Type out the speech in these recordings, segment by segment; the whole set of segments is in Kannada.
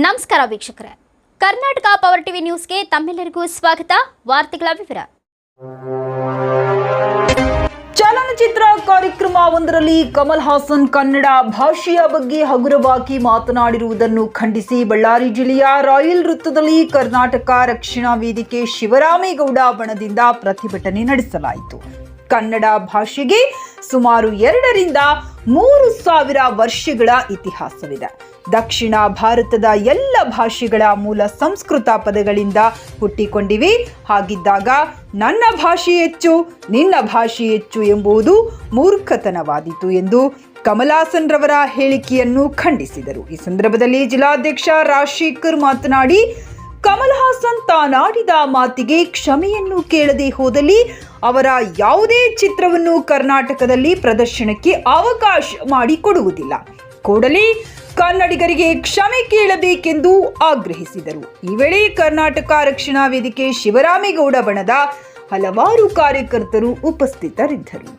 ನಮಸ್ಕಾರ ವೀಕ್ಷಕರೇ, ಕರ್ನಾಟಕ ಪವರ್ ಟಿವಿ ನ್ಯೂಸ್ಗೆ ತಮ್ಮೆಲ್ಲರಿಗೂ ಸ್ವಾಗತ. ವಾರ್ತೆಗಳ ವಿವರ. ಚಲನಚಿತ್ರ ಕಾರ್ಯಕ್ರಮವೊಂದರಲ್ಲಿ ಕಮಲ್ ಹಾಸನ್ ಕನ್ನಡ ಭಾಷೆಯ ಬಗ್ಗೆ ಹಗುರವಾಗಿ ಮಾತನಾಡಿರುವುದನ್ನು ಖಂಡಿಸಿ ಬಳ್ಳಾರಿ ಜಿಲ್ಲೆಯ ರಾಯಲ್ ವೃತ್ತದಲ್ಲಿ ಕರ್ನಾಟಕ ರಕ್ಷಣಾ ವೇದಿಕೆ ಶಿವರಾಮೇಗೌಡ ಬಣದಿಂದ ಪ್ರತಿಭಟನೆ ನಡೆಸಲಾಯಿತು. ಕನ್ನಡ ಭಾಷೆಗೆ ಸುಮಾರು 2 ರಿಂದ 3,000 ವರ್ಷಗಳ ಇತಿಹಾಸವಿದೆ. ದಕ್ಷಿಣ ಭಾರತದ ಎಲ್ಲ ಭಾಷೆಗಳ ಮೂಲ ಸಂಸ್ಕೃತ ಪದಗಳಿಂದ ಹುಟ್ಟಿಕೊಂಡಿವೆ. ಹಾಗಿದ್ದಾಗ ನನ್ನ ಭಾಷೆ ಹೆಚ್ಚು, ನಿನ್ನ ಭಾಷೆ ಹೆಚ್ಚು ಎಂಬುದು ಮೂರ್ಖತನವಾದೀತು ಎಂದು ಕಮಲ್ ಹಾಸನ್ ರವರ ಹೇಳಿಕೆಯನ್ನು ಖಂಡಿಸಿದರು. ಈ ಸಂದರ್ಭದಲ್ಲಿ ಜಿಲ್ಲಾಧ್ಯಕ್ಷ ರಾಜಶೇಖರ್ ಮಾತನಾಡಿ, ಕಮಲ್ ಹಾಸನ್ ತಾನಾಡಿದ ಮಾತಿಗೆ ಕ್ಷಮೆಯನ್ನು ಕೇಳದೆ ಹೋದಲ್ಲಿ ಅವರ ಯಾವುದೇ ಚಿತ್ರವನ್ನು ಕರ್ನಾಟಕದಲ್ಲಿ ಪ್ರದರ್ಶನಕ್ಕೆ ಅವಕಾಶ ಮಾಡಿಕೊಡುವುದಿಲ್ಲ. ಕೂಡಲೇ ಕನ್ನಡಿಗರಿಗೆ ಕ್ಷಮೆ ಕೇಳಬೇಕೆಂದು ಆಗ್ರಹಿಸಿದರು. ಈ ವೇಳೆ ಕರ್ನಾಟಕ ರಕ್ಷಣಾ ವೇದಿಕೆ ಶಿವರಾಮೇಗೌಡ ಬಣದ ಹಲವಾರು ಕಾರ್ಯಕರ್ತರು ಉಪಸ್ಥಿತರಿದ್ದರು.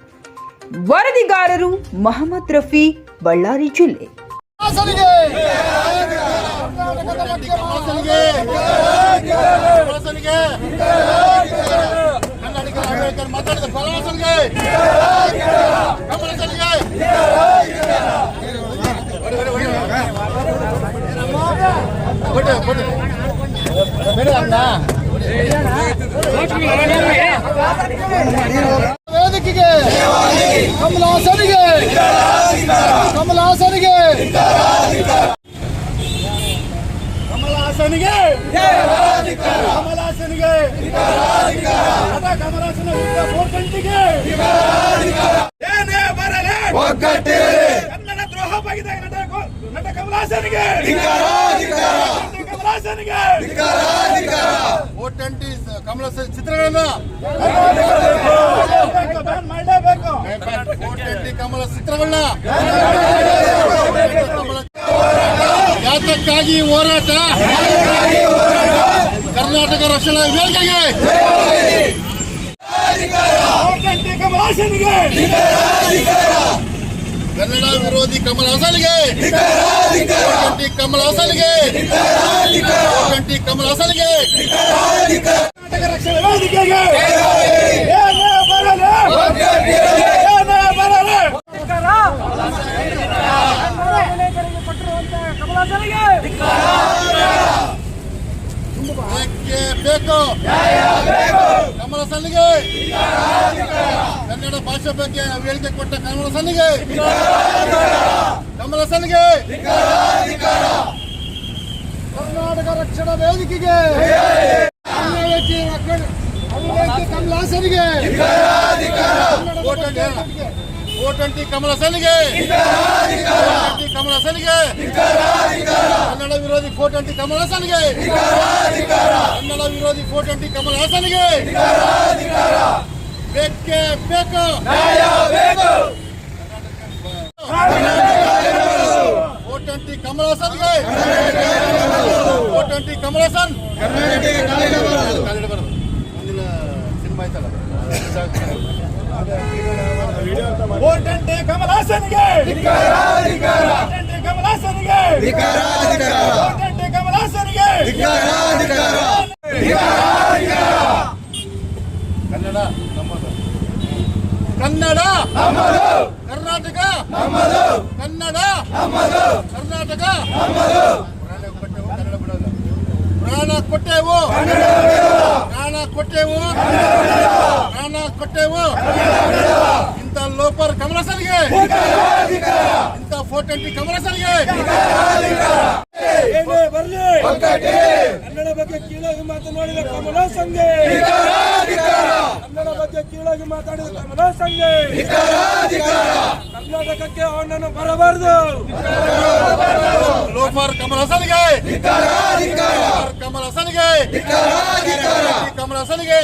ವರದಿಗಾರರು ಮಹಮ್ಮದ್ ರಫಿ, ಬಳ್ಳಾರಿ ಜಿಲ್ಲೆ. ವೇದಿಕೆಗೆ ಕಮಲ್ ಹಾಸನ್ಗೆ ಕಮಲ್ ಹಾಸನ್ಗೆ ಕಮಲ್ ಹಾಸನ್ಗೆ ಕಮಲ್ ಹಾಸನ್ಗೆ ಕಮಲ್ ಹಾಸನ ಗೋರ್ಖಂಟಿಗೆ ಏನೇ ಬರಲಿ ಕನ್ನಡ ದ್ರೋಹ ಬಗೆದ ನಟ ಕಮಲ್ ಹಾಸನ್ಗೆ ಕಮಲ್ ಹಾಸನ್ಗೆ ಕಮಲ ಚಿತ್ರಗಳನ್ನ ಮಾಡಲೇಬೇಕು. ಕಮಲ ಚಿತ್ರಗಳನ್ನ ಯಾತಕ್ಕಾಗಿ ಹೋರಾಟ? ಕರ್ನಾಟಕ ರಕ್ಷಣಾ ವೇದಿಕೆಗೆ ಕಮಲ್ ಹಾಸನ್ಗೆ, ಕನ್ನಡ ವಿರೋಧಿ ಕಮಲ್ ಹಾಸನ್ಗೆ, ಕಮಲ್ ಹಾಸನ್ಗೆ, ಕಮಲ್ ಹಾಸನ್ಗೆ, ಕರ್ನಾಟಕ ರಕ್ಷಣಾ ವೇದಿಕೆಗೆ ಬೇಕು. ಕಮಲ್ ಹಾಸನ್ಗೆ ಕನ್ನಡ ಭಾಷೆ ಬಗ್ಗೆ ಹೇಳಿಕೆ ಕೊಟ್ಟ ಕಮಲ್ ಹಾಸನ್ಗೆ, ಕಮಲ್ ಹಾಸನ್ಗೆ, ಕರ್ನಾಟಕ ರಕ್ಷಣಾ ವೇದಿಕೆಗೆ ಕಮಲ್ ಹಾಸನ್ಗೆ, ಓಟಂಟಿ ಕಮಲ್ ಹಾಸನ್ಗೆ, ಕಮಲ್ ಹಾಸನ್ಗೆ, ಕನ್ನಡ ವಿರೋಧಿ ಕೋಟಂಟಿ ಕಮಲ್ ಹಾಸನ್ಗೆ, ಕನ್ನಡ ವಿರೋಧಿ ಕೋಟಂಟಿ ಕಮಲ್ ಹಾಸನ್ಗೆ ಬೇಕೇ ಬೇಕು. ಕೋಟಂಟಿ ಕಮಲ್ ಹಾಸನ್ಗೆ, ಕೋಟಂಟಿ ಕಮಲ್ ಹಾಸನ್ ಮುಂದಿನ ಸಿನಿಮಾ ಐತಲ್ಲ, ಕೋಟಂಟಿ ಕಮಲ್ ಹಾಸನ್ಗೆ, ಕಮಲ್ ಹಾಸನ್ಗೆ, ಕೋಟಂಟಿ ಕಮಲ್ ಹಾಸನ್ಗೆ. ಕನ್ನಡ ನಮ್ಮದು, ಕನ್ನಡ ಕರ್ನಾಟಕ, ಕನ್ನಡ ಕರ್ನಾಟಕ. ಪ್ರಾಣ ಕೊಟ್ಟೆವು, ಪ್ರಾಣ ಕೊಟ್ಟೆವು, ಪ್ರಾಣ ಕೊಟ್ಟೆವು. ಇಂಥ ಲೋಪರ್ ಕಮಲ್ ಹಾಸನ್ಗೆ, ಇಂಥ 420 ಕಮಲ್ ಹಾಸನ್ಗೆ ಬರಲಿ. ಕನ್ನಡ ಬಗ್ಗೆ ಕೀಳಾಗಿ ಮಾತನಾಡಿದ ಕಮಲ್ ಹಾಸನ್ಗೆ, ಕನ್ನಡ ಬಗ್ಗೆ ಕೀಳಾಗಿ ಮಾತಾಡಿದ ಕಮಲ್ ಹಾಸನ್ಗೆ, ಕರ್ನಾಟಕಕ್ಕೆ ಅವನನ್ನು ಬರಬಾರದು. ಲೋಫರ್ ಕಮಲ್ ಹಾಸನ್ಗೆ, ಕಮಲ್ ಹಾಸನ್ಗೆ, ಕಮಲ್ ಹಾಸನ್ಗೆ,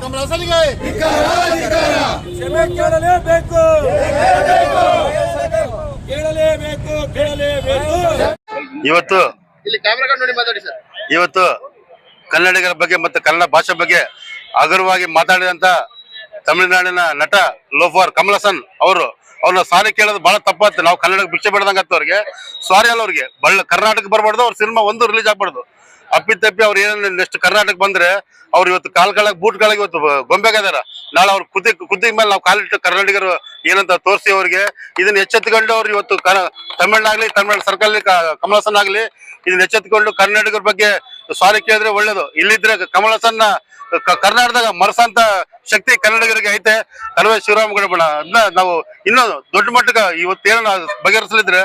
ಕಮಲ್ ಹಾಸನ್ಗೆ ಕ್ಷಮೆ ಕೇಳಲೇಬೇಕು, ಕೇಳಲೇಬೇಕು, ಕೇಳಲೇಬೇಕು. ಇವತ್ತು ಕನ್ನಡಿಗರ ಬಗ್ಗೆ ಮತ್ತು ಕನ್ನಡ ಭಾಷೆ ಬಗ್ಗೆ ಹಗುರವಾಗಿ ಮಾತಾಡಿದಂತ ತಮಿಳುನಾಡಿನ ನಟ ಲೋಫರ್ ಕಮಲ್ ಹಾಸನ್ ಅವರು ಅವ್ರನ್ನ ಸಾರಿ ಕೇಳೋದು ಬಹಳ ತಪ್ಪಾಗ್ತದೆ. ನಾವು ಕನ್ನಡಕ್ಕೆ ಭಿಕ್ಷೆ ಬಿಡದಂಗ ಅವ್ರಿಗೆ ಸಾರಿ ಅಲ್ಲ, ಅವ್ರಿಗೆ ಕರ್ನಾಟಕ ಬರ್ಬಾರ್ದು, ಅವ್ರ ಸಿನಿಮಾ ಒಂದು ರಿಲೀಸ್ ಆಗ್ಬಾರ್ದು. ಅಪ್ಪಿತಪ್ಪಿ ಅವ್ರು ಏನ ನೆಕ್ಸ್ಟ್ ಕರ್ನಾಟಕ ಬಂದ್ರೆ ಅವ್ರು ಇವತ್ತು ಬೂಟ್ಗಳಿಗೆ ಇವತ್ತು ಗೊಂಬೆಗಾದಾರ. ನಾಳೆ ಅವ್ರ ಕುದ್ದಿ ಮೇಲೆ ನಾವು ಕಾಲಿಟ್ಟು ಕರ್ನಾಟಕರು ಏನಂತ ತೋರಿಸಿ ಅವ್ರಿಗೆ ಇದನ್ನ ಎಚ್ಚೆತ್ತುಕೊಂಡು ಅವ್ರು ಇವತ್ತು ತಮಿಳ್ನಾಡು ಸರ್ಕಾರ ಕಮಲ್ ಹಾಸನ್ ಆಗ್ಲಿ ಇದನ್ನ ಎಚ್ಚೆತ್ತುಕೊಂಡು ಕರ್ನಾಟಕರ ಬಗ್ಗೆ ಸಾರಿ ಕೇಳಿದ್ರೆ ಒಳ್ಳೇದು. ಇಲ್ಲಿದ್ರೆ ಕಮಲ್ ಹಾಸನ್ ಕರ್ನಾಟಕದಾಗ ಮರಸಂತ ಶಕ್ತಿ ಕನ್ನಡಿಗರಿಗೆ ಐತೆ. ಕರವೇ ಶಿವರಾಮಗೌಡ ಬಣ ಅದನ್ನ ನಾವು ಇನ್ನೂ ದೊಡ್ಡ ಮಟ್ಟಕ್ಕೆ ಇವತ್ತೇನ ಬಗೆಹರಿಸಲಿದ್ರೆ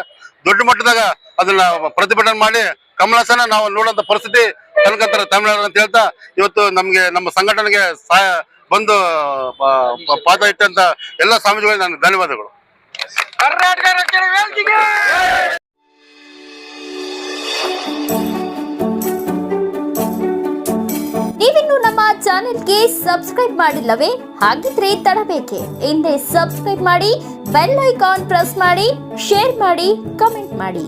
ದೊಡ್ಡ ಮಟ್ಟದಾಗ ಅದನ್ನ ಪ್ರತಿಭಟನೆ ಮಾಡಿ ಕಮಲ್ ಹಾಸನ ನಾವು ನೋಡುವಂತ ಪರಿಸ್ಥಿತಿ ತನಕಂತಾರೆ ತಮಿಳುನಾಡು ಅಂತ ಹೇಳ್ತಾ ಇವತ್ತು ನಮ್ಗೆ ನಮ್ಮ ಸಂಘಟನೆಗೆ ಸಹಾಯ ಬಂದು ಪಾದ ಇಟ್ಟಂತ ಎಲ್ಲ ಸ್ವಾಮೀಜಿಗಳಿಗೆ ನಾನು ಧನ್ಯವಾದಗಳು. ನೀವಿನ್ನು ನಮ್ಮ ಚಾನೆಲ್ಗೆ ಸಬ್ಸ್ಕ್ರೈಬ್ ಮಾಡಿಲ್ಲವೇ? ಹಾಗಿದ್ರೆ ತಡಬೇಕೆ? ಹಿಂದೆ ಸಬ್ಸ್ಕ್ರೈಬ್ ಮಾಡಿ, ಬೆಲ್ ಐಕಾನ್ ಪ್ರೆಸ್ ಮಾಡಿ, ಶೇರ್ ಮಾಡಿ, ಕಮೆಂಟ್ ಮಾಡಿ.